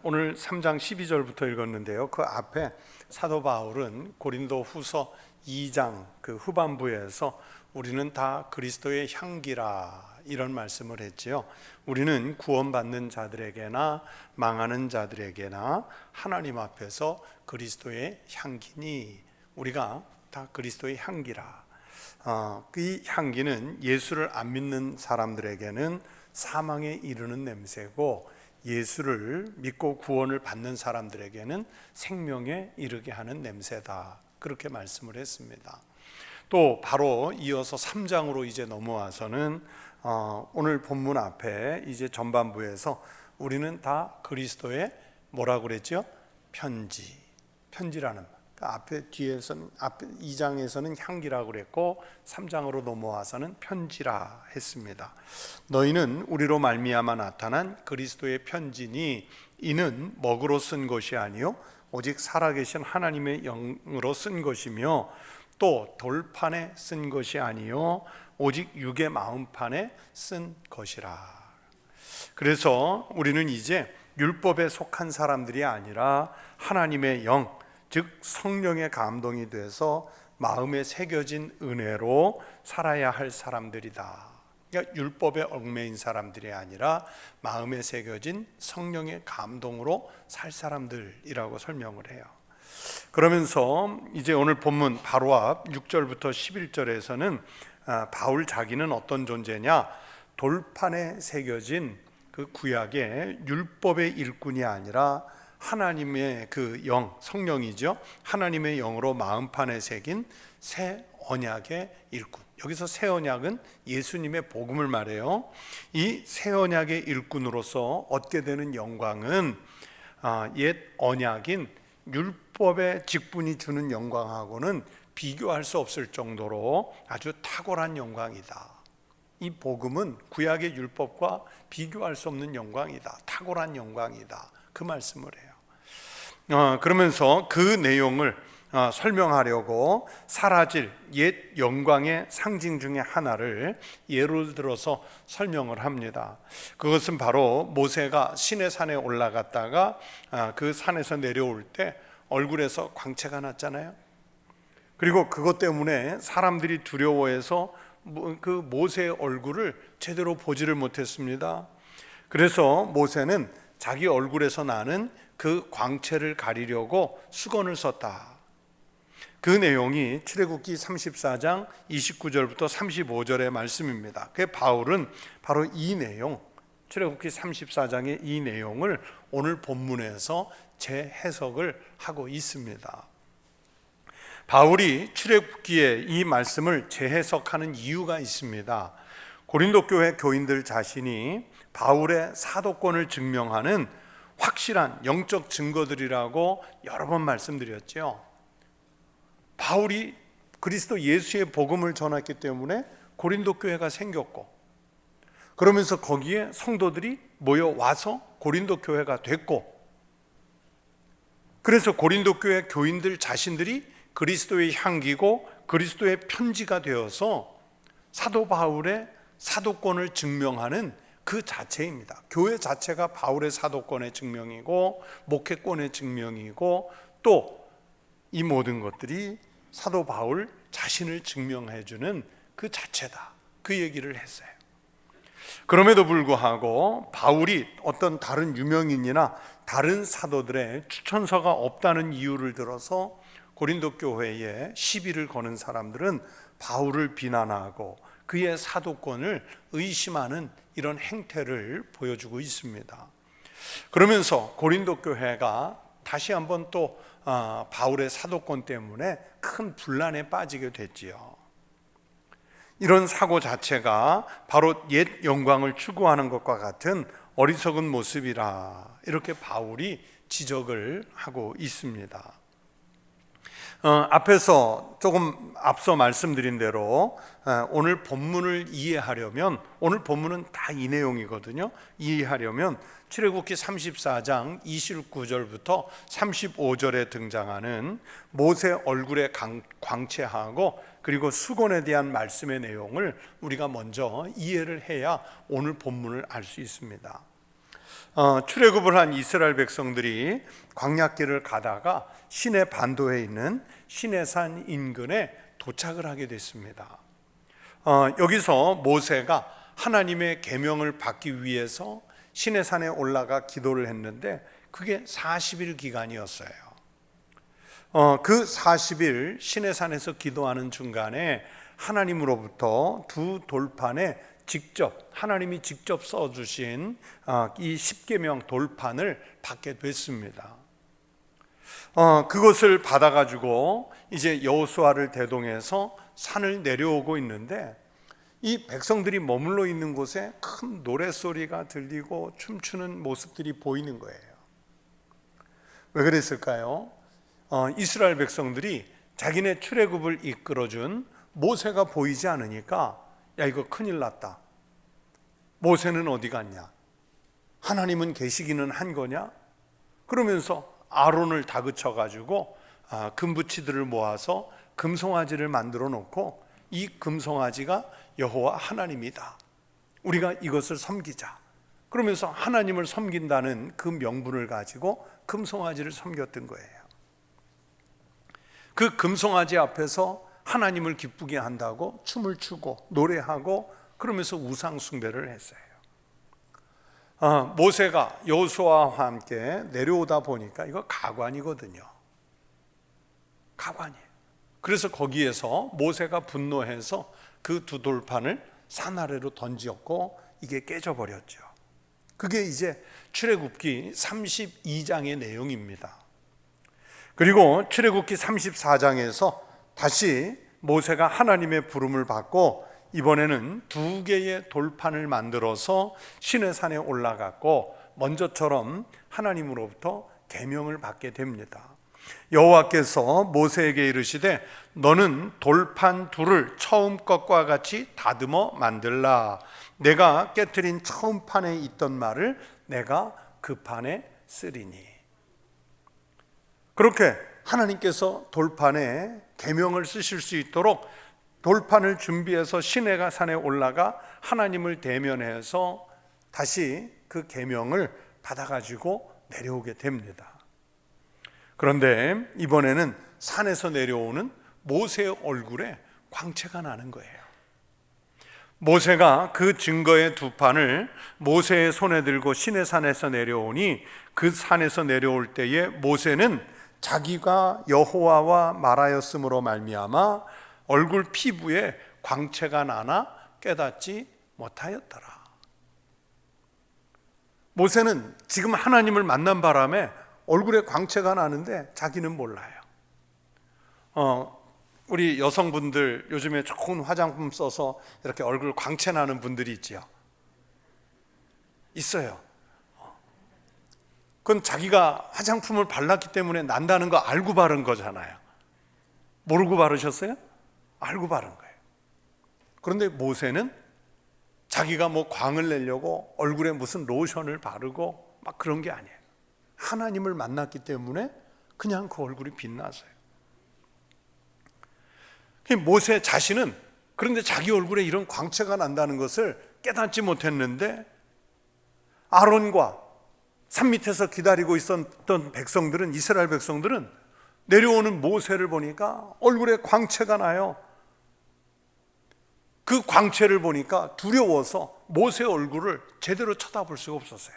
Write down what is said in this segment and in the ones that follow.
오늘 3장 12절부터 읽었는데요. 그 앞에 사도 바울은 고린도 후서 2장 그 후반부에서 우리는 다 그리스도의 향기라 이런 말씀을 했지요. 우리는 구원받는 자들에게나 망하는 자들에게나 하나님 앞에서 그리스도의 향기니 우리가 다 그리스도의 향기라. 이 향기는 예수를 안 믿는 사람들에게는 사망에 이르는 냄새고 예수를 믿고 구원을 받는 사람들에게는 생명에 이르게 하는 냄새다. 그렇게 말씀을 했습니다. 또 바로 이어서 3장으로 이제 넘어와서는 오늘 본문 앞에 이제 전반부에서 우리는 다 그리스도의 뭐라고 그랬죠? 편지라는 말. 앞에 뒤에서는 앞에 2장에서는 향기라고 그랬고 3장으로 넘어와서는 편지라 했습니다. 너희는 우리로 말미암아 나타난 그리스도의 편지니 이는 먹으로 쓴 것이 아니요 오직 살아계신 하나님의 영으로 쓴 것이며 또 돌판에 쓴 것이 아니요 오직 육의 마음판에 쓴 것이라. 그래서 우리는 이제 율법에 속한 사람들이 아니라 하나님의 영, 즉 성령의 감동이 돼서 마음에 새겨진 은혜로 살아야 할 사람들이다. 그러니까 율법에 얽매인 사람들이 아니라 마음에 새겨진 성령의 감동으로 살 사람들이라고 설명을 해요. 그러면서 이제 오늘 본문 바로 앞 6절부터 11절에서는 바울 자기는 어떤 존재냐? 돌판에 새겨진 그 구약의 율법의 일꾼이 아니라 하나님의 그 영, 성령이죠. 하나님의 영으로 마음판에 새긴 새 언약의 일꾼. 여기서 새 언약은 예수님의 복음을 말해요. 이 새 언약의 일꾼으로서 얻게 되는 영광은 옛 언약인 율법의 직분이 주는 영광하고는 비교할 수 없을 정도로 아주 탁월한 영광이다. 이 복음은 구약의 율법과 비교할 수 없는 영광이다. 탁월한 영광이다. 그 말씀을 해요. 그러면서 그 내용을 설명하려고 사라질 옛 영광의 상징 중에 하나를 예를 들어서 설명을 합니다. 그것은 바로 모세가 시내산에 올라갔다가 그 산에서 내려올 때 얼굴에서 광채가 났잖아요. 그리고 그것 때문에 사람들이 두려워해서 그 모세의 얼굴을 제대로 보지를 못했습니다. 그래서 모세는 자기 얼굴에서 나는 그 광채를 가리려고 수건을 썼다. 그 내용이 출애굽기 34장 29절부터 35절의 말씀입니다. 그 바울은 바로 이 내용, 출애굽기 34장의 이 내용을 오늘 본문에서 재해석을 하고 있습니다. 바울이 출애굽기에 이 말씀을 재해석하는 이유가 있습니다. 고린도 교회 교인들 자신이 바울의 사도권을 증명하는 확실한 영적 증거들이라고 여러 번 말씀드렸죠. 바울이 그리스도 예수의 복음을 전했기 때문에 고린도 교회가 생겼고, 그러면서 거기에 성도들이 모여와서 고린도 교회가 됐고, 그래서 고린도 교회 교인들 자신들이 그리스도의 향기고 그리스도의 편지가 되어서 사도 바울의 사도권을 증명하는 그 자체입니다. 교회 자체가 바울의 사도권의 증명이고 목회권의 증명이고 또 이 모든 것들이 사도 바울 자신을 증명해주는 그 자체다. 그 얘기를 했어요. 그럼에도 불구하고 바울이 어떤 다른 유명인이나 다른 사도들의 추천서가 없다는 이유를 들어서 고린도 교회에 시비를 거는 사람들은 바울을 비난하고 그의 사도권을 의심하는 이런 행태를 보여주고 있습니다. 그러면서 고린도 교회가 다시 한번 또 바울의 사도권 때문에 큰 분란에 빠지게 됐지요. 이런 사고 자체가 바로 옛 영광을 추구하는 것과 같은 어리석은 모습이라 이렇게 바울이 지적을 하고 있습니다. 앞에서 조금 앞서 말씀드린 대로 오늘 본문을 이해하려면, 오늘 본문은 다 이 내용이거든요. 이해하려면 출애굽기 34장 29절부터 35절에 등장하는 모세 얼굴의 광채하고 그리고 수건에 대한 말씀의 내용을 우리가 먼저 이해를 해야 오늘 본문을 알 수 있습니다. 출애굽을 한 이스라엘 백성들이 광야길을 가다가 시내 반도에 있는 시내산 인근에 도착을 하게 됐습니다. 여기서 모세가 하나님의 계명을 받기 위해서 시내산에 올라가 기도를 했는데 그게 40일 기간이었어요. 그 40일 시내산에서 기도하는 중간에 하나님으로부터 두 돌판에 하나님이 직접 써주신 이 십계명 돌판을 받게 됐습니다. 그것을 받아가지고 이제 여호수아를 대동해서 산을 내려오고 있는데 이 백성들이 머물러 있는 곳에 큰 노랫소리가 들리고 춤추는 모습들이 보이는 거예요. 왜 그랬을까요? 이스라엘 백성들이 자기네 출애굽을 이끌어준 모세가 보이지 않으니까 야, 이거 큰일 났다. 모세는 어디 갔냐? 하나님은 계시기는 한 거냐? 그러면서 아론을 다그쳐 가지고 금붙이들을 모아서 금송아지를 만들어 놓고 이 금송아지가 여호와 하나님이다. 우리가 이것을 섬기자. 그러면서 하나님을 섬긴다는 그 명분을 가지고 금송아지를 섬겼던 거예요. 그 금송아지 앞에서 하나님을 기쁘게 한다고 춤을 추고 노래하고 그러면서 우상 숭배를 했어요. 모세가 여호수아와 함께 내려오다 보니까 이거 가관이거든요. 가관이에요. 그래서 거기에서 모세가 분노해서 그 두 돌판을 산 아래로 던지었고 이게 깨져버렸죠. 그게 이제 출애굽기 32장의 내용입니다. 그리고 출애굽기 34장에서 다시 모세가 하나님의 부름을 받고 이번에는 두 개의 돌판을 만들어서 시내산에 올라갔고 먼저처럼 하나님으로부터 계명을 받게 됩니다. 여호와께서 모세에게 이르시되 너는 돌판 둘을 처음 것과 같이 다듬어 만들라. 내가 깨트린 처음 판에 있던 말을 내가 그 판에 쓰리니. 그렇게 하나님께서 돌판에 계명을 쓰실 수 있도록 돌판을 준비해서 시내산에 올라가 하나님을 대면해서 다시 그 계명을 받아가지고 내려오게 됩니다. 그런데 이번에는 산에서 내려오는 모세의 얼굴에 광채가 나는 거예요. 모세가 그 증거의 두 판을 모세의 손에 들고 시내산에서 내려오니 그 산에서 내려올 때에 모세는 자기가 여호와와 말하였으므로 말미암아 얼굴 피부에 광채가 나나 깨닫지 못하였더라. 모세는 지금 하나님을 만난 바람에 얼굴에 광채가 나는데 자기는 몰라요. 우리 여성분들 요즘에 좋은 화장품 써서 이렇게 얼굴 광채 나는 분들이 있지요. 있어요. 그건 자기가 화장품을 발랐기 때문에 난다는 거 알고 바른 거잖아요. 모르고 바르셨어요? 알고 바른 거예요. 그런데 모세는 자기가 뭐 광을 내려고 얼굴에 무슨 로션을 바르고 막 그런 게 아니에요. 하나님을 만났기 때문에 그냥 그 얼굴이 빛나서요. 모세 자신은 그런데 자기 얼굴에 이런 광채가 난다는 것을 깨닫지 못했는데 아론과 산 밑에서 기다리고 있었던 백성들은, 이스라엘 백성들은 내려오는 모세를 보니까 얼굴에 광채가 나요. 그 광채를 보니까 두려워서 모세의 얼굴을 제대로 쳐다볼 수가 없었어요.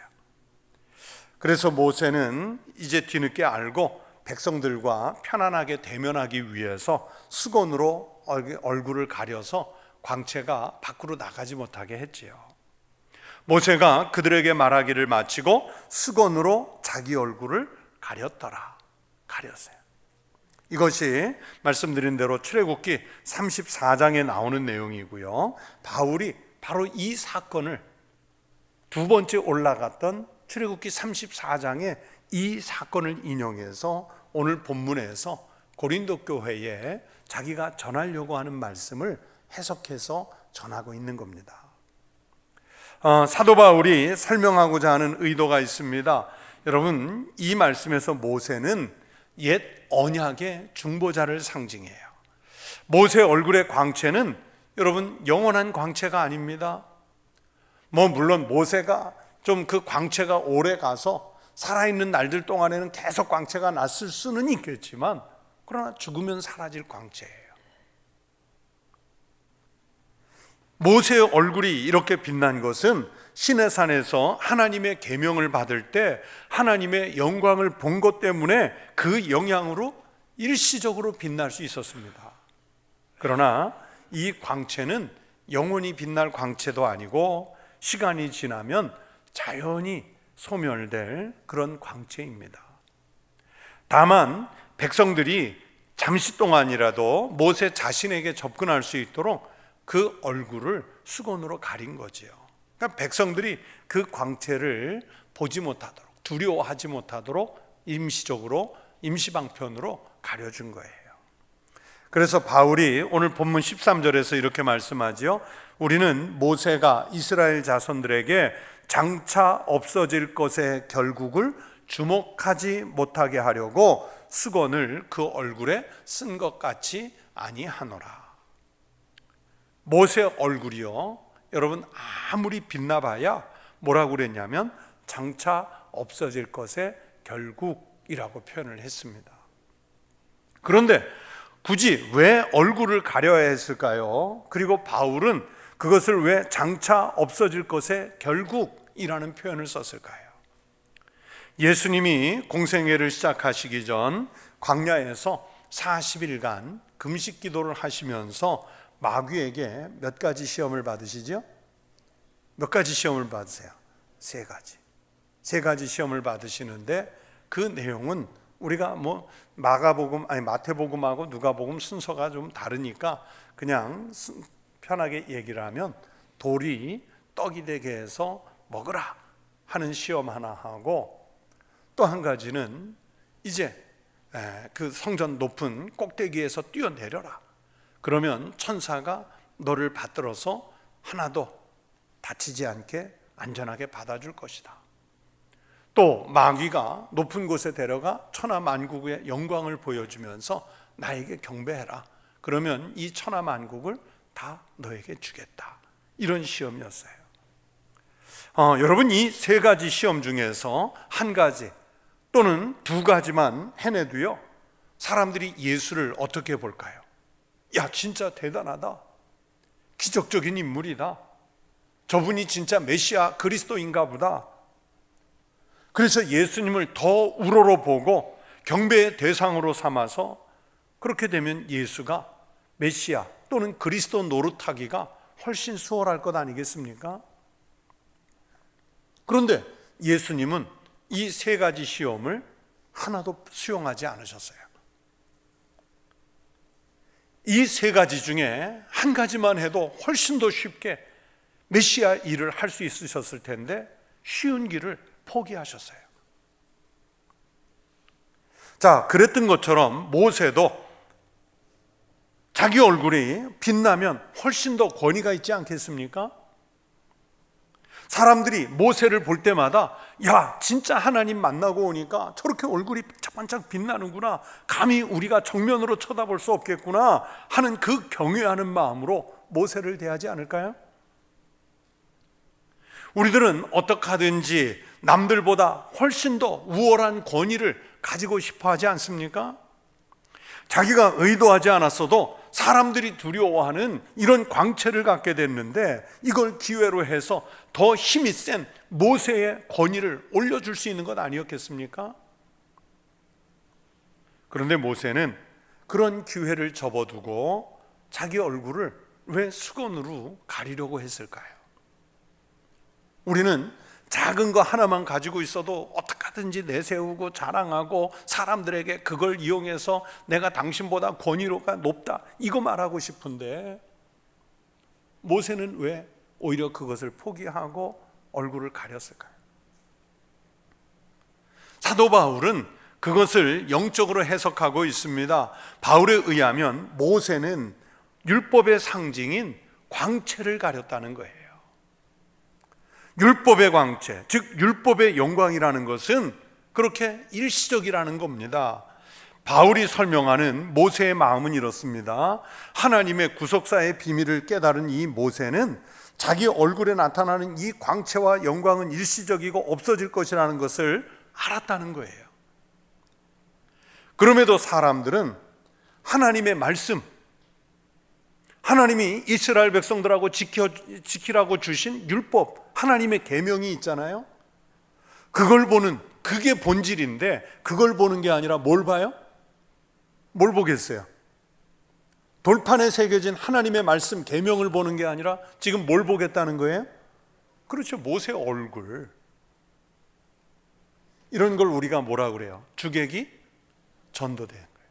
그래서 모세는 이제 뒤늦게 알고 백성들과 편안하게 대면하기 위해서 수건으로 얼굴을 가려서 광채가 밖으로 나가지 못하게 했지요. 모세가 그들에게 말하기를 마치고 수건으로 자기 얼굴을 가렸어요. 이것이 말씀드린 대로 출애굽기 34장에 나오는 내용이고요. 바울이 바로 이 사건을 두 번째 올라갔던 출애굽기 34장에 이 사건을 인용해서 오늘 본문에서 고린도 교회에 자기가 전하려고 하는 말씀을 해석해서 전하고 있는 겁니다. 사도 바울이 설명하고자 하는 의도가 있습니다. 여러분, 이 말씀에서 모세는 옛 언약의 중보자를 상징해요. 모세 얼굴의 광채는 여러분 영원한 광채가 아닙니다. 물론 모세가 좀 그 광채가 오래 가서 살아있는 날들 동안에는 계속 광채가 났을 수는 있겠지만, 그러나 죽으면 사라질 광채예요. 모세의 얼굴이 이렇게 빛난 것은 시내산에서 하나님의 계명을 받을 때 하나님의 영광을 본 것 때문에 그 영향으로 일시적으로 빛날 수 있었습니다. 그러나 이 광채는 영원히 빛날 광채도 아니고 시간이 지나면 자연히 소멸될 그런 광채입니다. 다만 백성들이 잠시 동안이라도 모세 자신에게 접근할 수 있도록 그 얼굴을 수건으로 가린 거지요. 그러니까 백성들이 그 광채를 보지 못하도록, 두려워하지 못하도록 임시적으로, 임시방편으로 가려준 거예요. 그래서 바울이 오늘 본문 13절에서 이렇게 말씀하지요. 우리는 모세가 이스라엘 자손들에게 장차 없어질 것의 결국을 주목하지 못하게 하려고 수건을 그 얼굴에 쓴 것 같이 아니하노라. 모세 얼굴이요, 여러분 아무리 빛나봐야 뭐라고 그랬냐면 장차 없어질 것의 결국이라고 표현을 했습니다. 그런데 굳이 왜 얼굴을 가려야 했을까요? 그리고 바울은 그것을 왜 장차 없어질 것의 결국이라는 표현을 썼을까요? 예수님이 공생애를 시작하시기 전 광야에서 40일간 금식 기도를 하시면서 마귀에게 몇 가지 시험을 받으시죠? 몇 가지 시험을 받으세요? 세 가지 시험을 받으시는데 그 내용은 우리가 마태복음하고 누가복음 순서가 좀 다르니까 그냥 편하게 얘기를 하면 돌이 떡이 되게 해서 먹으라 하는 시험 하나 하고, 또 한 가지는 이제 그 성전 높은 꼭대기에서 뛰어내려라. 그러면 천사가 너를 받들어서 하나도 다치지 않게 안전하게 받아줄 것이다. 또 마귀가 높은 곳에 데려가 천하만국의 영광을 보여주면서 나에게 경배해라. 그러면 이 천하만국을 다 너에게 주겠다. 이런 시험이었어요. 여러분, 이 세 가지 시험 중에서 한 가지 또는 두 가지만 해내도요, 사람들이 예수를 어떻게 볼까요? 야, 진짜 대단하다. 기적적인 인물이다. 저분이 진짜 메시아 그리스도인가 보다. 그래서 예수님을 더 우러러 보고 경배의 대상으로 삼아서, 그렇게 되면 예수가 메시아 또는 그리스도 노릇하기가 훨씬 수월할 것 아니겠습니까? 그런데 예수님은 이 세 가지 시험을 하나도 수용하지 않으셨어요. 이 세 가지 중에 한 가지만 해도 훨씬 더 쉽게 메시아 일을 할 수 있으셨을 텐데 쉬운 길을 포기하셨어요. 자, 그랬던 것처럼 모세도 자기 얼굴이 빛나면 훨씬 더 권위가 있지 않겠습니까? 사람들이 모세를 볼 때마다 야, 진짜 하나님 만나고 오니까 저렇게 얼굴이 반짝반짝 빛나는구나, 감히 우리가 정면으로 쳐다볼 수 없겠구나 하는 그 경외하는 마음으로 모세를 대하지 않을까요? 우리들은 어떻게 하든지 남들보다 훨씬 더 우월한 권위를 가지고 싶어 하지 않습니까? 자기가 의도하지 않았어도 사람들이 두려워하는 이런 광채를 갖게 됐는데, 이걸 기회로 해서 더 힘이 센 모세의 권위를 올려줄 수 있는 것 아니었겠습니까? 그런데 모세는 그런 기회를 접어두고 자기 얼굴을 왜 수건으로 가리려고 했을까요? 우리는 작은 거 하나만 가지고 있어도 어떻게 하든지 내세우고 자랑하고 사람들에게 그걸 이용해서 내가 당신보다 권위가 높다 이거 말하고 싶은데, 모세는 왜 오히려 그것을 포기하고 얼굴을 가렸을까요? 사도 바울은 그것을 영적으로 해석하고 있습니다. 바울에 의하면 모세는 율법의 상징인 광채를 가렸다는 거예요. 율법의 광채, 즉 율법의 영광이라는 것은 그렇게 일시적이라는 겁니다. 바울이 설명하는 모세의 마음은 이렇습니다. 하나님의 구속사의 비밀을 깨달은 이 모세는 자기 얼굴에 나타나는 이 광채와 영광은 일시적이고 없어질 것이라는 것을 알았다는 거예요. 그럼에도 사람들은 하나님의 말씀, 하나님이 이스라엘 백성들하고 지키라고 주신 율법, 하나님의 계명이 있잖아요. 그걸 보는, 그게 본질인데 그걸 보는 게 아니라 뭘 봐요? 뭘 보겠어요? 돌판에 새겨진 하나님의 말씀, 계명을 보는 게 아니라 지금 뭘 보겠다는 거예요? 그렇죠, 모세 얼굴. 이런 걸 우리가 뭐라 그래요? 주객이 전도된 거예요.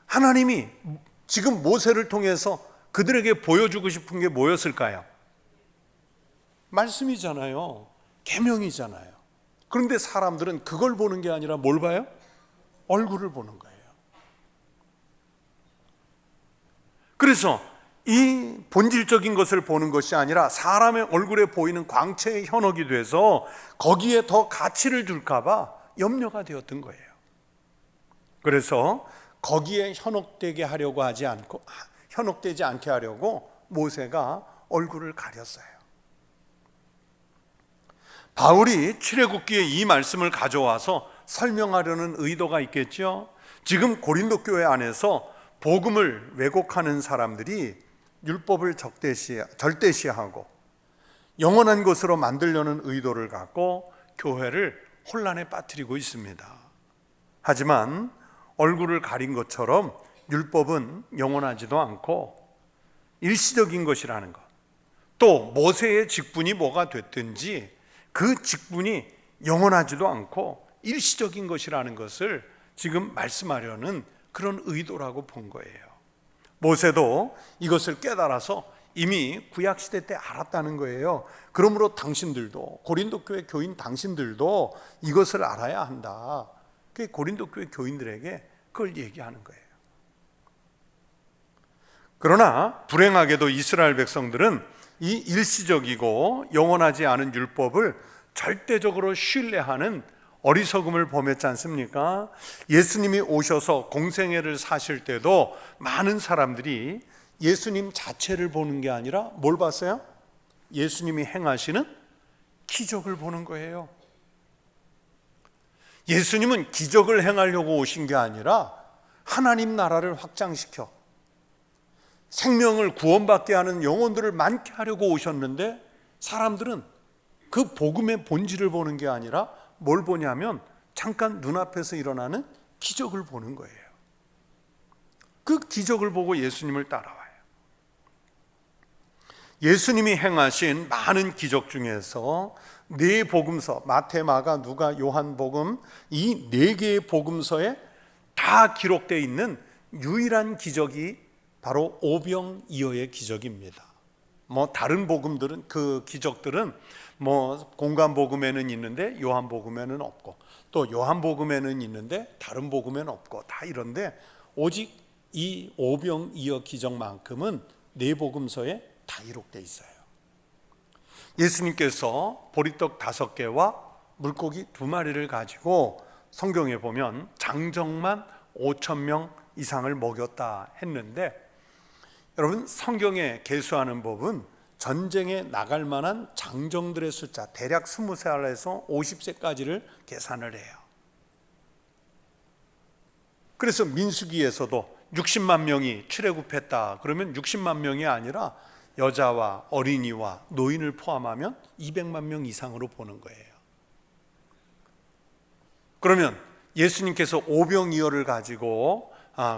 하나님이 지금 모세를 통해서 그들에게 보여주고 싶은 게 뭐였을까요? 말씀이잖아요. 계명이잖아요. 그런데 사람들은 그걸 보는 게 아니라 뭘 봐요? 얼굴을 보는 거예요. 그래서 이 본질적인 것을 보는 것이 아니라 사람의 얼굴에 보이는 광채의 현혹이 돼서 거기에 더 가치를 줄까 봐 염려가 되었던 거예요. 그래서 거기에 현혹되게 하려고 하지 않고, 현혹되지 않게 하려고 모세가 얼굴을 가렸어요. 바울이 출애굽기에 이 말씀을 가져와서 설명하려는 의도가 있겠죠. 지금 고린도 교회 안에서 복음을 왜곡하는 사람들이 율법을 절대시하고 영원한 것으로 만들려는 의도를 갖고 교회를 혼란에 빠뜨리고 있습니다. 하지만 얼굴을 가린 것처럼 율법은 영원하지도 않고 일시적인 것이라는 것, 또 모세의 직분이 뭐가 됐든지 그 직분이 영원하지도 않고 일시적인 것이라는 것을 지금 말씀하려는 그런 의도라고 본 거예요. 모세도 이것을 깨달아서 이미 구약시대 때 알았다는 거예요. 그러므로 당신들도, 고린도 교회 교인 당신들도 이것을 알아야 한다. 그게 고린도 교회 교인들에게 그걸 얘기하는 거예요. 그러나 불행하게도 이스라엘 백성들은 이 일시적이고 영원하지 않은 율법을 절대적으로 신뢰하는 어리석음을 범했지 않습니까? 예수님이 오셔서 공생애를 사실 때도 많은 사람들이 예수님 자체를 보는 게 아니라 뭘 봤어요? 예수님이 행하시는 기적을 보는 거예요. 예수님은 기적을 행하려고 오신 게 아니라 하나님 나라를 확장시켜 생명을 구원받게 하는 영혼들을 많게 하려고 오셨는데, 사람들은 그 복음의 본질을 보는 게 아니라 뭘 보냐면 잠깐 눈앞에서 일어나는 기적을 보는 거예요. 그 기적을 보고 예수님을 따라와요. 예수님이 행하신 많은 기적 중에서 네 복음서, 마태, 마가, 누가, 요한복음, 이 네 개의 복음서에 다 기록되어 있는 유일한 기적이 바로 오병이어의 기적입니다. 다른 복음들은, 그 기적들은 공관복음에는 있는데 요한복음에는 없고, 또 요한복음에는 있는데 다른 복음에는 없고, 다 이런데 오직 이 오병이어 기적만큼은 네 복음서에 다 기록되어 있어요. 예수님께서 보리떡 5개와 물고기 2마리를 가지고 성경에 보면 장정만 5,000명 이상을 먹였다 했는데, 여러분 성경에 계수하는 법은 전쟁에 나갈 만한 장정들의 숫자, 대략 20살에서 50세까지를 계산을 해요. 그래서 민수기에서도 60만 명이 출애굽했다 그러면 60만 명이 아니라 여자와 어린이와 노인을 포함하면 200만 명 이상으로 보는 거예요. 그러면 예수님께서 오병이어를 가지고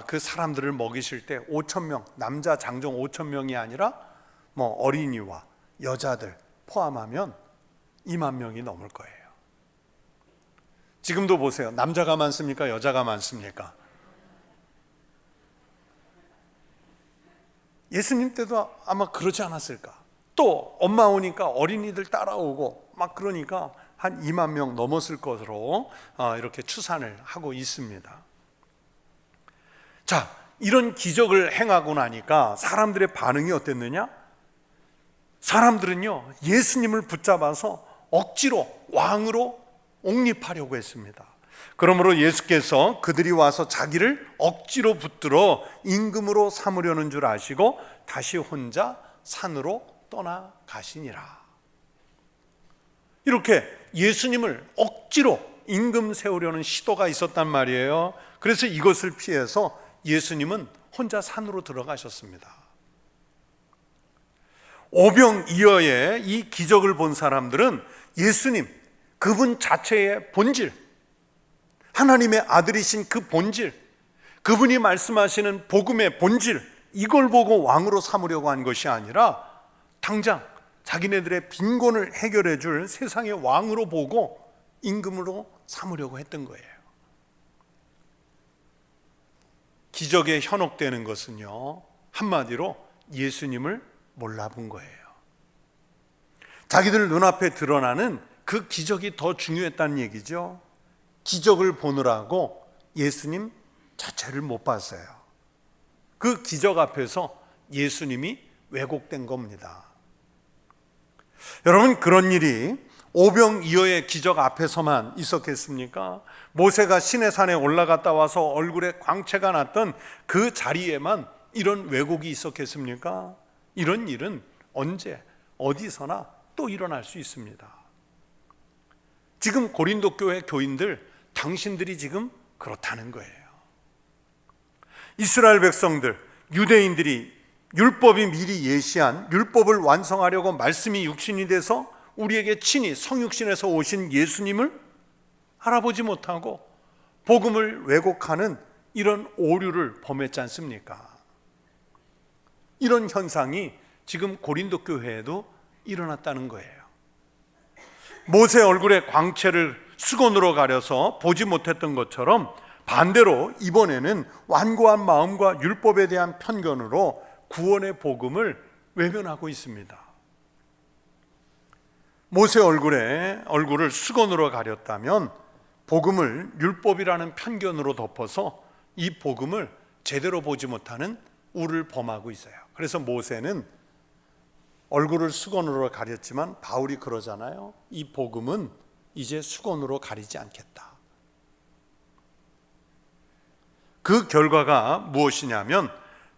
그 사람들을 먹이실 때 5,000명, 남자 장정 5,000명이 아니라 어린이와 여자들 포함하면 2만 명이 넘을 거예요. 지금도 보세요. 남자가 많습니까? 여자가 많습니까? 예수님 때도 아마 그러지 않았을까? 또 엄마 오니까 어린이들 따라오고 막 그러니까 한 2만 명 넘었을 것으로 이렇게 추산을 하고 있습니다. 자, 이런 기적을 행하고 나니까 사람들의 반응이 어땠느냐? 사람들은요, 예수님을 붙잡아서 억지로 왕으로 옹립하려고 했습니다. 그러므로 예수께서 그들이 와서 자기를 억지로 붙들어 임금으로 삼으려는 줄 아시고 다시 혼자 산으로 떠나가시니라. 이렇게 예수님을 억지로 임금 세우려는 시도가 있었단 말이에요. 그래서 이것을 피해서 예수님은 혼자 산으로 들어가셨습니다. 오병이어의 이 기적을 본 사람들은 예수님, 그분 자체의 본질, 하나님의 아들이신 그 본질, 그분이 말씀하시는 복음의 본질, 이걸 보고 왕으로 삼으려고 한 것이 아니라 당장 자기네들의 빈곤을 해결해 줄 세상의 왕으로 보고 임금으로 삼으려고 했던 거예요. 기적에 현혹되는 것은요, 한마디로 예수님을 몰라본 거예요. 자기들 눈앞에 드러나는 그 기적이 더 중요했다는 얘기죠. 기적을 보느라고 예수님 자체를 못 봤어요. 그 기적 앞에서 예수님이 왜곡된 겁니다. 여러분, 그런 일이 오병이어의 기적 앞에서만 있었겠습니까? 모세가 시내산에 올라갔다 와서 얼굴에 광채가 났던 그 자리에만 이런 왜곡이 있었겠습니까? 이런 일은 언제 어디서나 또 일어날 수 있습니다. 지금 고린도 교회 교인들, 당신들이 지금 그렇다는 거예요. 이스라엘 백성들, 유대인들이 율법이 미리 예시한 율법을 완성하려고 말씀이 육신이 돼서 우리에게 친히 성육신에서 오신 예수님을 알아보지 못하고 복음을 왜곡하는 이런 오류를 범했지 않습니까? 이런 현상이 지금 고린도 교회에도 일어났다는 거예요. 모세 얼굴에 광채를 수건으로 가려서 보지 못했던 것처럼 반대로 이번에는 완고한 마음과 율법에 대한 편견으로 구원의 복음을 외면하고 있습니다. 모세 얼굴을 수건으로 가렸다면 복음을 율법이라는 편견으로 덮어서 이 복음을 제대로 보지 못하는 우를 범하고 있어요. 그래서 모세는 얼굴을 수건으로 가렸지만 바울이 그러잖아요. 이 복음은 이제 수건으로 가리지 않겠다. 그 결과가 무엇이냐면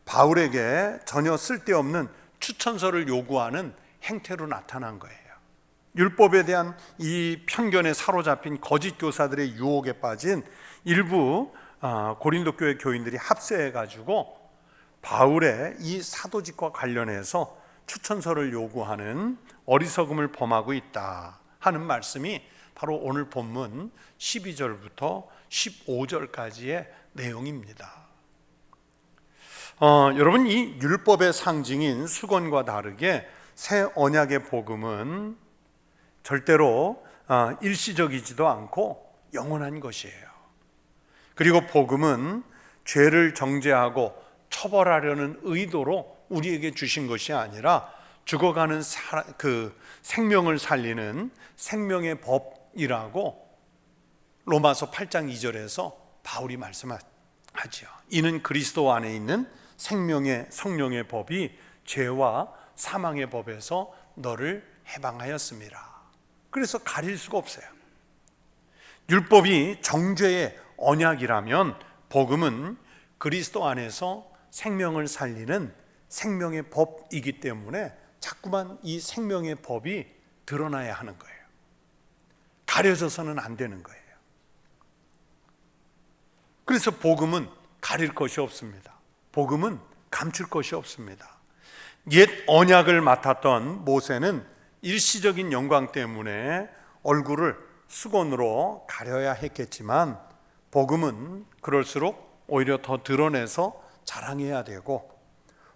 바울에게 전혀 쓸데없는 추천서를 요구하는 행태로 나타난 거예요. 율법에 대한 이 편견에 사로잡힌 거짓 교사들의 유혹에 빠진 일부 고린도 교회 교인들이 합세해가지고 바울의 이 사도직과 관련해서 추천서를 요구하는 어리석음을 범하고 있다 하는 말씀이 바로 오늘 본문 12절부터 15절까지의 내용입니다. 여러분, 이 율법의 상징인 수건과 다르게 새 언약의 복음은 절대로 일시적이지도 않고 영원한 것이에요. 그리고 복음은 죄를 정죄하고 처벌하려는 의도로 우리에게 주신 것이 아니라 죽어가는 그 생명을 살리는 생명의 법이라고 로마서 8장 2절에서 바울이 말씀하죠. 이는 그리스도 안에 있는 생명의 성령의 법이 죄와 사망의 법에서 너를 해방하였습니다. 그래서 가릴 수가 없어요. 율법이 정죄의 언약이라면 복음은 그리스도 안에서 생명을 살리는 생명의 법이기 때문에 자꾸만 이 생명의 법이 드러나야 하는 거예요. 가려져서는 안 되는 거예요. 그래서 복음은 가릴 것이 없습니다. 복음은 감출 것이 없습니다. 옛 언약을 맡았던 모세는 일시적인 영광 때문에 얼굴을 수건으로 가려야 했겠지만 복음은 그럴수록 오히려 더 드러내서 자랑해야 되고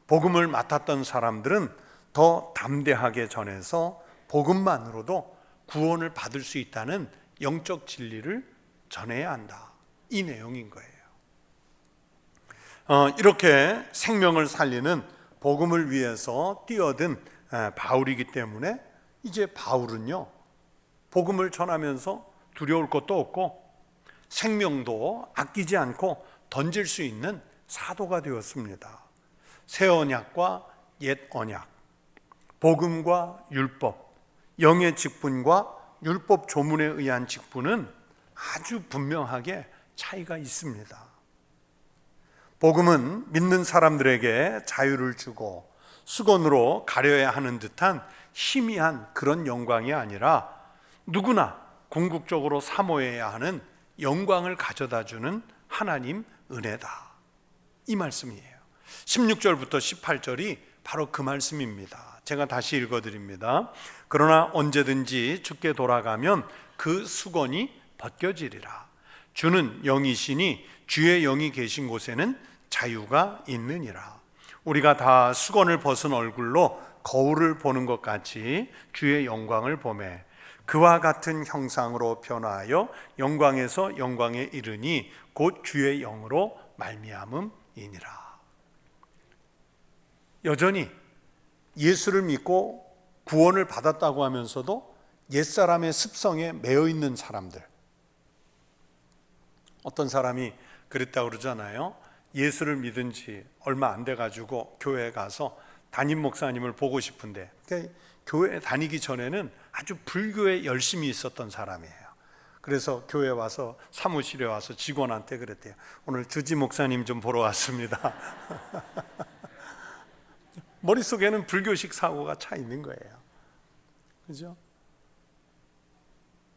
복음을 맡았던 사람들은 더 담대하게 전해서 복음만으로도 구원을 받을 수 있다는 영적 진리를 전해야 한다. 이 내용인 거예요. 이렇게 생명을 살리는 복음을 위해서 뛰어든 바울이기 때문에 이제 바울은요, 복음을 전하면서 두려울 것도 없고 생명도 아끼지 않고 던질 수 있는 사도가 되었습니다. 새 언약과 옛 언약, 복음과 율법, 영의 직분과 율법 조문에 의한 직분은 아주 분명하게 차이가 있습니다. 복음은 믿는 사람들에게 자유를 주고 수건으로 가려야 하는 듯한 희미한 그런 영광이 아니라 누구나 궁극적으로 사모해야 하는 영광을 가져다 주는 하나님 은혜다, 이 말씀이에요. 16절부터 18절이 바로 그 말씀입니다. 제가 다시 읽어드립니다. 그러나 언제든지 주께 돌아가면 그 수건이 벗겨지리라. 주는 영이시니 주의 영이 계신 곳에는 자유가 있느니라. 우리가 다 수건을 벗은 얼굴로 거울을 보는 것 같이 주의 영광을 보매 그와 같은 형상으로 변화하여 영광에서 영광에 이르니 곧 주의 영으로 말미암음이니라. 여전히 예수를 믿고 구원을 받았다고 하면서도 옛사람의 습성에 매여 있는 사람들, 어떤 사람이 그랬다고 그러잖아요. 예수를 믿은 지 얼마 안 돼가지고 교회에 가서 담임 목사님을 보고 싶은데, 그러니까 교회 다니기 전에는 아주 불교에 열심히 있었던 사람이에요. 그래서 교회에 와서, 사무실에 와서 직원한테 그랬대요. 오늘 주지 목사님 좀 보러 왔습니다. 머릿속에는 불교식 사고가 차 있는 거예요. 그죠?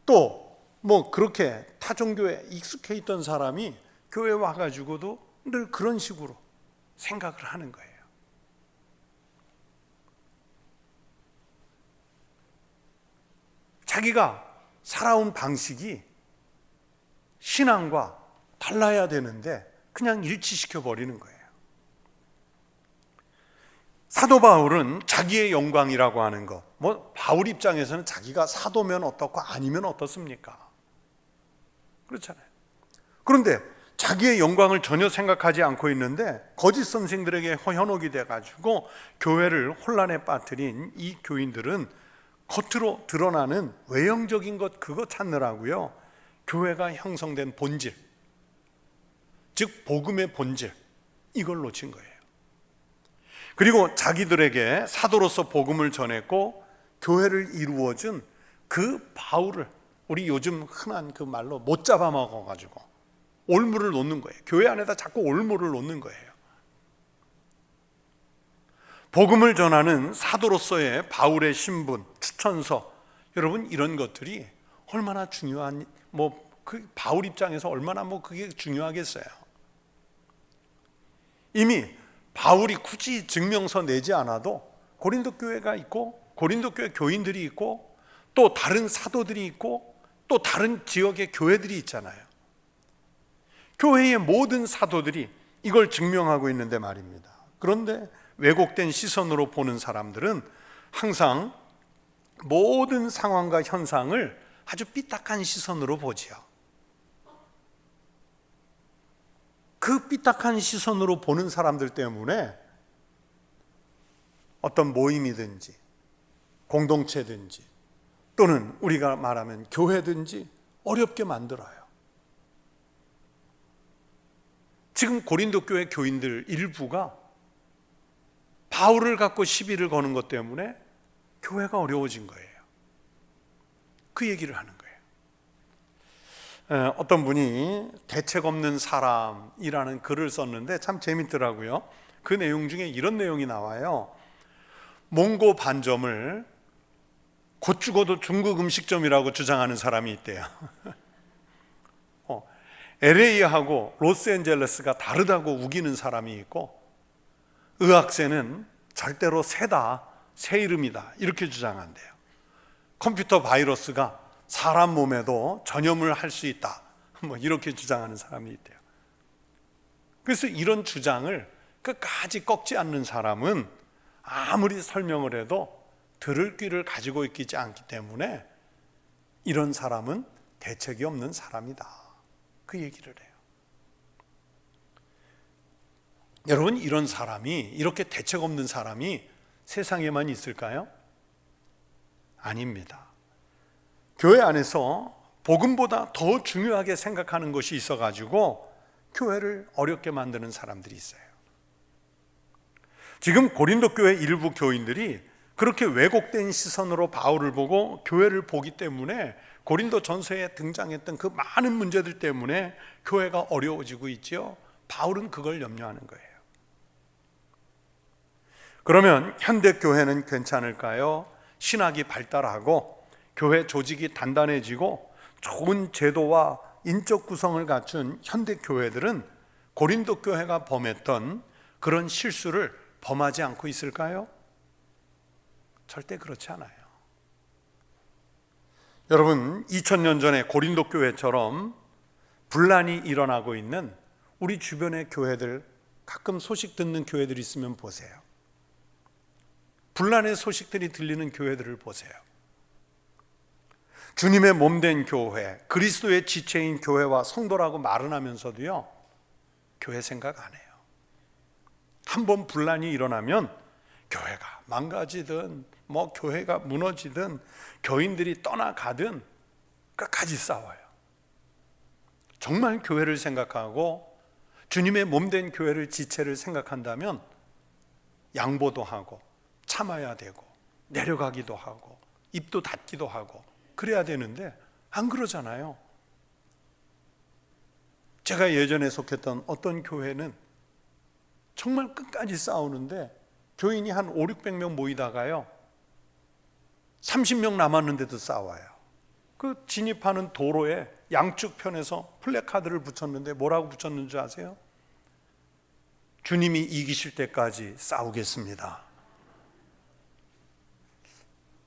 또 뭐 그렇게 타종교에 익숙해 있던 사람이 교회에 와가지고도 늘 그런 식으로 생각을 하는 거예요. 자기가 살아온 방식이 신앙과 달라야 되는데 그냥 일치시켜 버리는 거예요. 사도 바울은 자기의 영광이라고 하는 것, 뭐 바울 입장에서는 자기가 사도면 어떻고 아니면 어떻습니까? 그렇잖아요. 그런데 자기의 영광을 전혀 생각하지 않고 있는데 거짓 선생들에게 현혹이 돼가지고 교회를 혼란에 빠뜨린 이 교인들은 겉으로 드러나는 외형적인 것, 그거 찾느라고요, 교회가 형성된 본질, 즉 복음의 본질, 이걸 놓친 거예요. 그리고 자기들에게 사도로서 복음을 전했고 교회를 이루어준 그 바울을 우리 요즘 흔한 그 말로 못 잡아먹어가지고 올무를 놓는 거예요. 교회 안에다 자꾸 올무를 놓는 거예요. 복음을 전하는 사도로서의 바울의 신분, 추천서, 여러분 이런 것들이 얼마나 중요한, 뭐 그 바울 입장에서 얼마나 뭐 그게 중요하겠어요. 이미 바울이 굳이 증명서 내지 않아도 고린도 교회가 있고 고린도 교회 교인들이 있고 또 다른 사도들이 있고 또 다른 지역의 교회들이 있잖아요. 교회의 모든 사도들이 이걸 증명하고 있는데 말입니다. 그런데 왜곡된 시선으로 보는 사람들은 항상 모든 상황과 현상을 아주 삐딱한 시선으로 보지요. 그 삐딱한 시선으로 보는 사람들 때문에 어떤 모임이든지 공동체든지 또는 우리가 말하면 교회든지 어렵게 만들어요. 지금 고린도 교회 교인들 일부가 바울을 갖고 시비를 거는 것 때문에 교회가 어려워진 거예요. 그 얘기를 하는 거예요. 어떤 분이 대책 없는 사람이라는 글을 썼는데 참 재밌더라고요. 그 내용 중에 이런 내용이 나와요. 몽고 반점을 곧 죽어도 중국 음식점이라고 주장하는 사람이 있대요. LA하고 로스앤젤레스가 다르다고 우기는 사람이 있고, 의학세는 절대로 새다, 새 이름이다, 이렇게 주장한대요. 컴퓨터 바이러스가 사람 몸에도 전염을 할 수 있다, 뭐 이렇게 주장하는 사람이 있대요. 그래서 이런 주장을 끝까지 꺾지 않는 사람은 아무리 설명을 해도 들을 귀를 가지고 있지 않기 때문에 이런 사람은 대책이 없는 사람이다, 그 얘기를 해요. 여러분, 이런 사람이, 이렇게 대책 없는 사람이 세상에만 있을까요? 아닙니다. 교회 안에서 복음보다 더 중요하게 생각하는 것이 있어가지고 교회를 어렵게 만드는 사람들이 있어요. 지금 고린도 교회 일부 교인들이 그렇게 왜곡된 시선으로 바울을 보고 교회를 보기 때문에 고린도 전서에 등장했던 그 많은 문제들 때문에 교회가 어려워지고 있죠. 바울은 그걸 염려하는 거예요. 그러면 현대교회는 괜찮을까요? 신학이 발달하고 교회 조직이 단단해지고 좋은 제도와 인적 구성을 갖춘 현대교회들은 고린도 교회가 범했던 그런 실수를 범하지 않고 있을까요? 절대 그렇지 않아요. 여러분, 2000년 전에 고린도 교회처럼 분란이 일어나고 있는 우리 주변의 교회들, 가끔 소식 듣는 교회들이 있으면 보세요. 분란의 소식들이 들리는 교회들을 보세요. 주님의 몸된 교회, 그리스도의 지체인 교회와 성도라고 말은 하면서도요, 교회 생각 안 해요. 한번 분란이 일어나면 교회가 망가지든 교회가 무너지든 교인들이 떠나가든 끝까지 싸워요. 정말 교회를 생각하고 주님의 몸된 교회를 지체를 생각한다면 양보도 하고 참아야 되고 내려가기도 하고 입도 닫기도 하고 그래야 되는데 안 그러잖아요. 제가 예전에 속했던 어떤 교회는 정말 끝까지 싸우는데 교인이 한 500~600명 모이다가요 30명 남았는데도 싸워요. 그 진입하는 도로에 양쪽 편에서 플래카드를 붙였는데 뭐라고 붙였는지 아세요? 주님이 이기실 때까지 싸우겠습니다.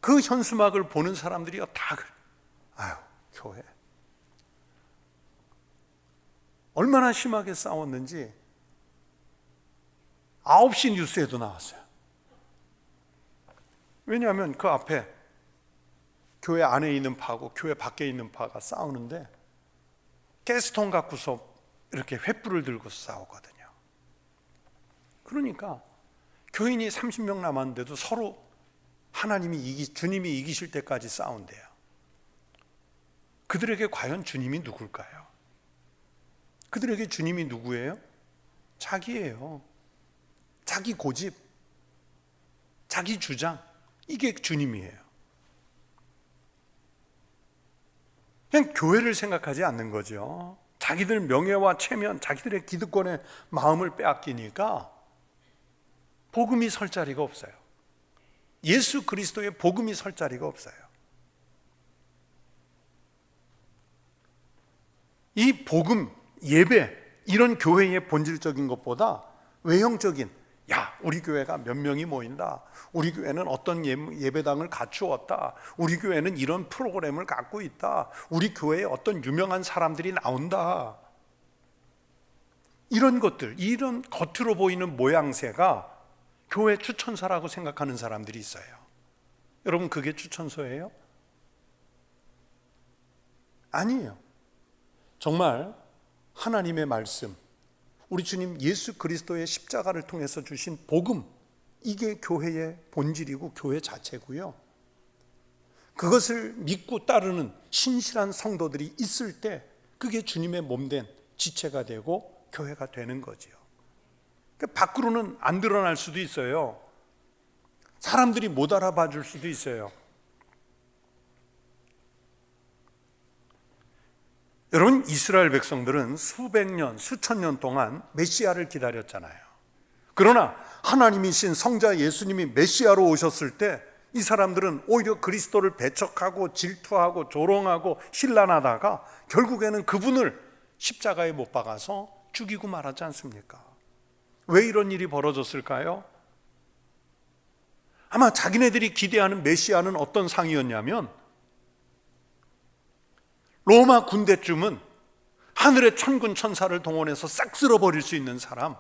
그 현수막을 보는 사람들이요 다 아유, 교회 얼마나 심하게 싸웠는지 9시 뉴스에도 나왔어요. 왜냐하면 그 앞에 교회 안에 있는 파고 교회 밖에 있는 파가 싸우는데 가스통 갖고서 이렇게 횃불을 들고 싸우거든요. 그러니까 교인이 30명 남았는데도 서로 주님이 이기실 때까지 싸운대요. 그들에게 과연 주님이 누굴까요? 그들에게 주님이 누구예요? 자기예요. 자기 고집, 자기 주장, 이게 주님이에요. 그냥 교회를 생각하지 않는 거죠. 자기들 명예와 체면, 자기들의 기득권의 마음을 빼앗기니까 복음이 설 자리가 없어요. 예수 그리스도의 복음이 설 자리가 없어요. 이 복음, 예배, 이런 교회의 본질적인 것보다 외형적인 우리 교회가 몇 명이 모인다, 우리 교회는 어떤 예배당을 갖추었다, 우리 교회는 이런 프로그램을 갖고 있다, 우리 교회에 어떤 유명한 사람들이 나온다, 이런 것들, 이런 겉으로 보이는 모양새가 교회 추천서라고 생각하는 사람들이 있어요. 여러분, 그게 추천서예요? 아니에요. 정말 하나님의 말씀, 우리 주님 예수 그리스도의 십자가를 통해서 주신 복음, 이게 교회의 본질이고 교회 자체고요. 그것을 믿고 따르는 신실한 성도들이 있을 때 그게 주님의 몸된 지체가 되고 교회가 되는 거지요. 밖으로는 안 드러날 수도 있어요. 사람들이 못 알아봐 줄 수도 있어요. 여러분, 이스라엘 백성들은 수백 년, 수천 년 동안 메시아를 기다렸잖아요. 그러나 하나님이신 성자 예수님이 메시아로 오셨을 때 이 사람들은 오히려 그리스도를 배척하고 질투하고 조롱하고 신란하다가 결국에는 그분을 십자가에 못 박아서 죽이고 말하지 않습니까? 왜 이런 일이 벌어졌을까요? 아마 자기네들이 기대하는 메시아는 어떤 상이었냐면 로마 군대쯤은 하늘의 천군 천사를 동원해서 싹 쓸어버릴 수 있는 사람,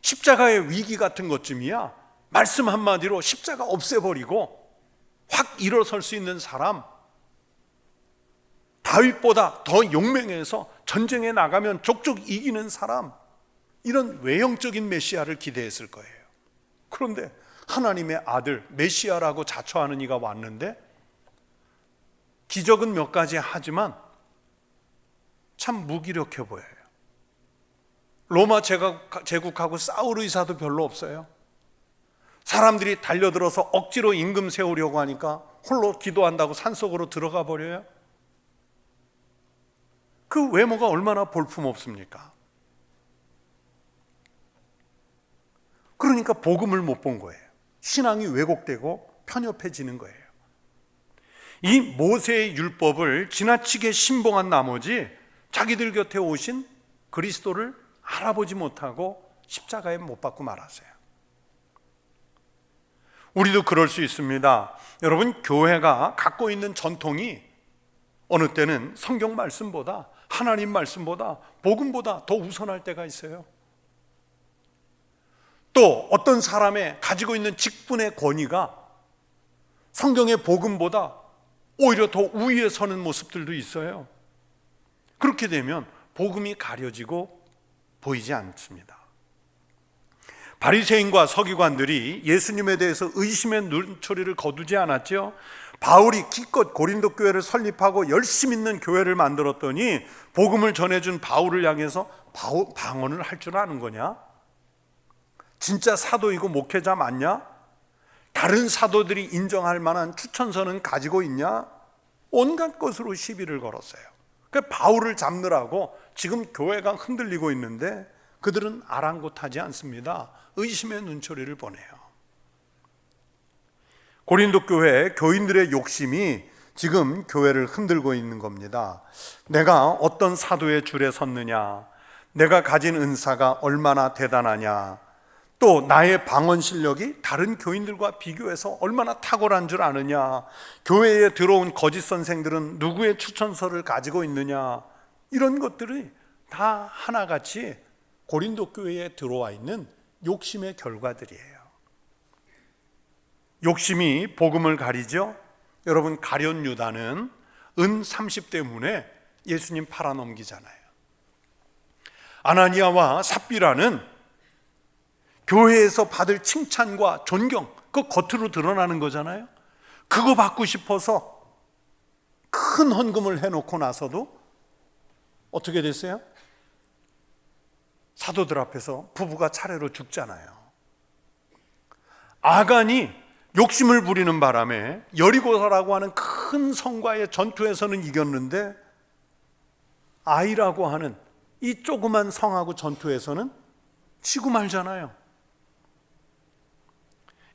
십자가의 위기 같은 것쯤이야 말씀 한마디로 십자가 없애버리고 확 일어설 수 있는 사람, 다윗보다 더 용맹해서 전쟁에 나가면 족족 이기는 사람, 이런 외형적인 메시아를 기대했을 거예요. 그런데 하나님의 아들 메시아라고 자처하는 이가 왔는데 기적은 몇 가지 하지만 참 무기력해 보여요. 로마 제국하고 싸울 의사도 별로 없어요. 사람들이 달려들어서 억지로 임금 세우려고 하니까 홀로 기도한다고 산속으로 들어가 버려요. 그 외모가 얼마나 볼품없습니까? 그러니까 복음을 못 본 거예요. 신앙이 왜곡되고 편협해지는 거예요. 이 모세의 율법을 지나치게 신봉한 나머지 자기들 곁에 오신 그리스도를 알아보지 못하고 십자가에 못 박고 말았어요. 우리도 그럴 수 있습니다. 여러분, 교회가 갖고 있는 전통이 어느 때는 성경 말씀보다, 하나님 말씀보다, 복음보다 더 우선할 때가 있어요. 또 어떤 사람의 가지고 있는 직분의 권위가 성경의 복음보다 오히려 더 우위에 서는 모습들도 있어요. 그렇게 되면 복음이 가려지고 보이지 않습니다. 바리새인과 서기관들이 예수님에 대해서 의심의 눈초리를 거두지 않았죠. 바울이 기껏 고린도 교회를 설립하고 열심 있는 교회를 만들었더니 복음을 전해준 바울을 향해서 방언을 할 줄 아는 거냐? 진짜 사도이고 목회자 맞냐? 다른 사도들이 인정할 만한 추천서는 가지고 있냐? 온갖 것으로 시비를 걸었어요. 그러니까 바울을 잡느라고 지금 교회가 흔들리고 있는데 그들은 아랑곳하지 않습니다. 의심의 눈초리를 보내요. 고린도 교회 교인들의 욕심이 지금 교회를 흔들고 있는 겁니다. 내가 어떤 사도의 줄에 섰느냐, 내가 가진 은사가 얼마나 대단하냐, 또 나의 방언 실력이 다른 교인들과 비교해서 얼마나 탁월한 줄 아느냐, 교회에 들어온 거짓 선생들은 누구의 추천서를 가지고 있느냐, 이런 것들이 다 하나같이 고린도 교회에 들어와 있는 욕심의 결과들이에요. 욕심이 복음을 가리죠. 여러분, 가룟 유다는 은 30대문에 예수님 팔아넘기잖아요. 아나니아와 삽비라는 교회에서 받을 칭찬과 존경, 그 겉으로 드러나는 거잖아요. 그거 받고 싶어서 큰 헌금을 해놓고 나서도 어떻게 됐어요? 사도들 앞에서 부부가 차례로 죽잖아요. 아간이 욕심을 부리는 바람에 여리고라고 하는 큰 성과의 전투에서는 이겼는데 아이라고 하는 이 조그만 성하고 전투에서는 치고 말잖아요.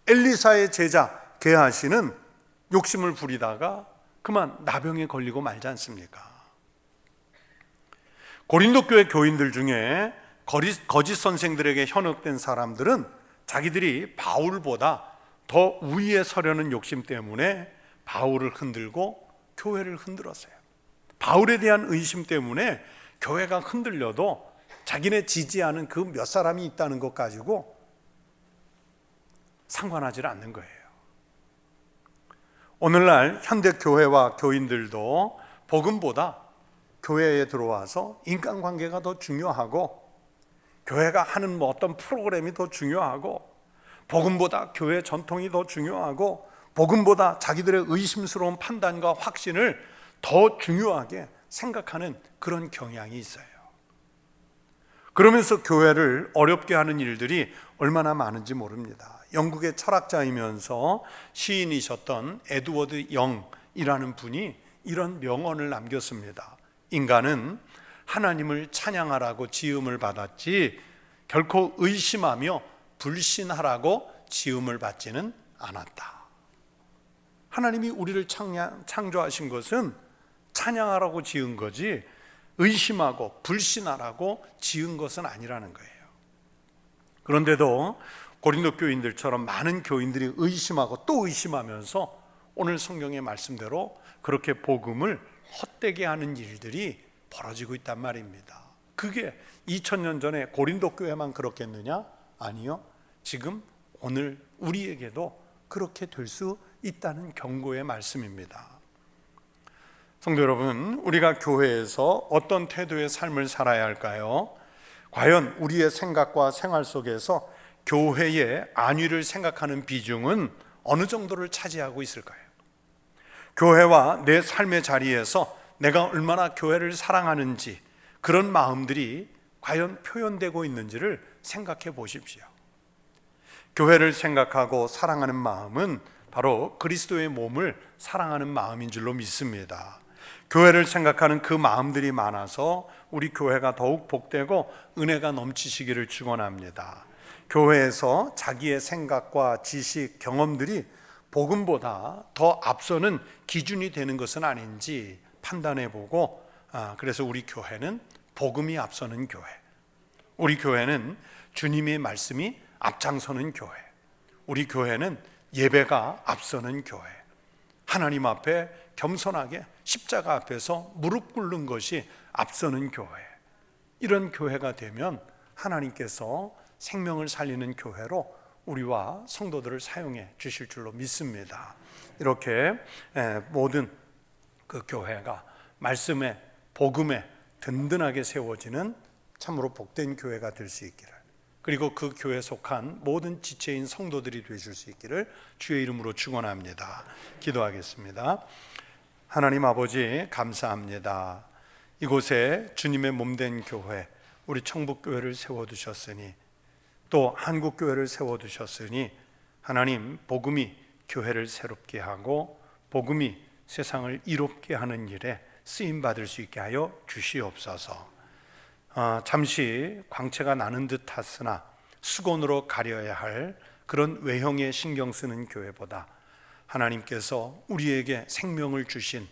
엘리사의 제자 게하시는 욕심을 부리다가 그만 나병에 걸리고 말지 않습니까? 고린도 교회 교인들 중에 거짓 선생들에게 현혹된 사람들은 자기들이 바울보다 더 우위에 서려는 욕심 때문에 바울을 흔들고 교회를 흔들었어요. 바울에 대한 의심 때문에 교회가 흔들려도 자기네 지지하는 그 몇 사람이 있다는 것 가지고 상관하지 않는 거예요. 오늘날 현대 교회와 교인들도 복음보다 교회에 들어와서 인간관계가 더 중요하고 교회가 하는 어떤 프로그램이 더 중요하고 복음보다 교회 전통이 더 중요하고 복음보다 자기들의 의심스러운 판단과 확신을 더 중요하게 생각하는 그런 경향이 있어요. 그러면서 교회를 어렵게 하는 일들이 얼마나 많은지 모릅니다. 영국의 철학자이면서 시인이셨던 에드워드 영이라는 분이 이런 명언을 남겼습니다. 인간은 하나님을 찬양하라고 지음을 받았지 결코 의심하며 불신하라고 지음을 받지는 않았다. 하나님이 우리를 창조하신 것은 찬양하라고 지은 거지 의심하고 불신하라고 지은 것은 아니라는 거예요. 그런데도 고린도 교인들처럼 많은 교인들이 의심하고 또 의심하면서 오늘 성경의 말씀대로 그렇게 복음을 헛되게 하는 일들이 벌어지고 있단 말입니다. 그게 2000년 전에 고린도 교회만 그렇겠느냐? 아니요. 지금 오늘 우리에게도 그렇게 될 수 있다는 경고의 말씀입니다. 성도 여러분, 우리가 교회에서 어떤 태도의 삶을 살아야 할까요? 과연 우리의 생각과 생활 속에서 교회의 안위를 생각하는 비중은 어느 정도를 차지하고 있을까요? 교회와 내 삶의 자리에서 내가 얼마나 교회를 사랑하는지 그런 마음들이 과연 표현되고 있는지를 생각해 보십시오. 교회를 생각하고 사랑하는 마음은 바로 그리스도의 몸을 사랑하는 마음인 줄로 믿습니다. 교회를 생각하는 그 마음들이 많아서 우리 교회가 더욱 복되고 은혜가 넘치시기를 축원합니다. 교회에서 자기의 생각과 지식, 경험들이 복음보다 더 앞서는 기준이 되는 것은 아닌지 판단해보고, 그래서 우리 교회는 복음이 앞서는 교회, 우리 교회는 주님의 말씀이 앞장서는 교회, 우리 교회는 예배가 앞서는 교회, 하나님 앞에 겸손하게 십자가 앞에서 무릎 꿇는 것이 앞서는 교회, 이런 교회가 되면 하나님께서 생명을 살리는 교회로 우리와 성도들을 사용해 주실 줄로 믿습니다. 이렇게 모든 그 교회가 말씀에, 복음에 든든하게 세워지는 참으로 복된 교회가 될 수 있기를, 그리고 그 교회에 속한 모든 지체인 성도들이 되실 수 있기를 주의 이름으로 축원합니다. 기도하겠습니다. 하나님 아버지, 감사합니다. 이곳에 주님의 몸된 교회, 우리 청북교회를 세워두셨으니, 또 한국교회를 세워두셨으니, 하나님, 복음이 교회를 새롭게 하고 복음이 세상을 이롭게 하는 일에 쓰임받을 수 있게 하여 주시옵소서. 잠시 광채가 나는 듯 했으나 수건으로 가려야 할 그런 외형에 신경 쓰는 교회보다 하나님께서 우리에게 생명을 주신,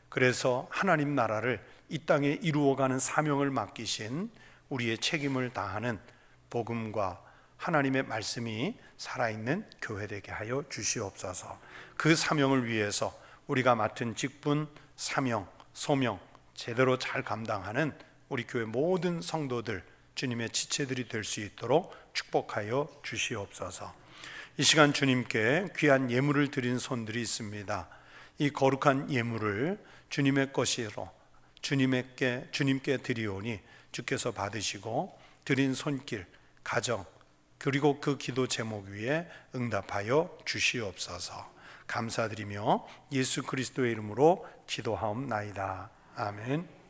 그래서 하나님 나라를 이 땅에 이루어가는 사명을 맡기신 우리의 책임을 다하는 복음과 하나님의 말씀이 살아있는 교회 되게 하여 주시옵소서. 그 사명을 위해서 우리가 맡은 직분, 사명, 소명 제대로 잘 감당하는 우리 교회 모든 성도들, 주님의 지체들이 될 수 있도록 축복하여 주시옵소서. 이 시간 주님께 귀한 예물을 드린 손들이 있습니다. 이 거룩한 예물을 주님의 것으로 주님께 드리오니 주께서 받으시고 드린 손길, 가정, 그리고 그 기도 제목 위에 응답하여 주시옵소서. 감사드리며 예수 그리스도의 이름으로 기도하옵나이다. 아멘.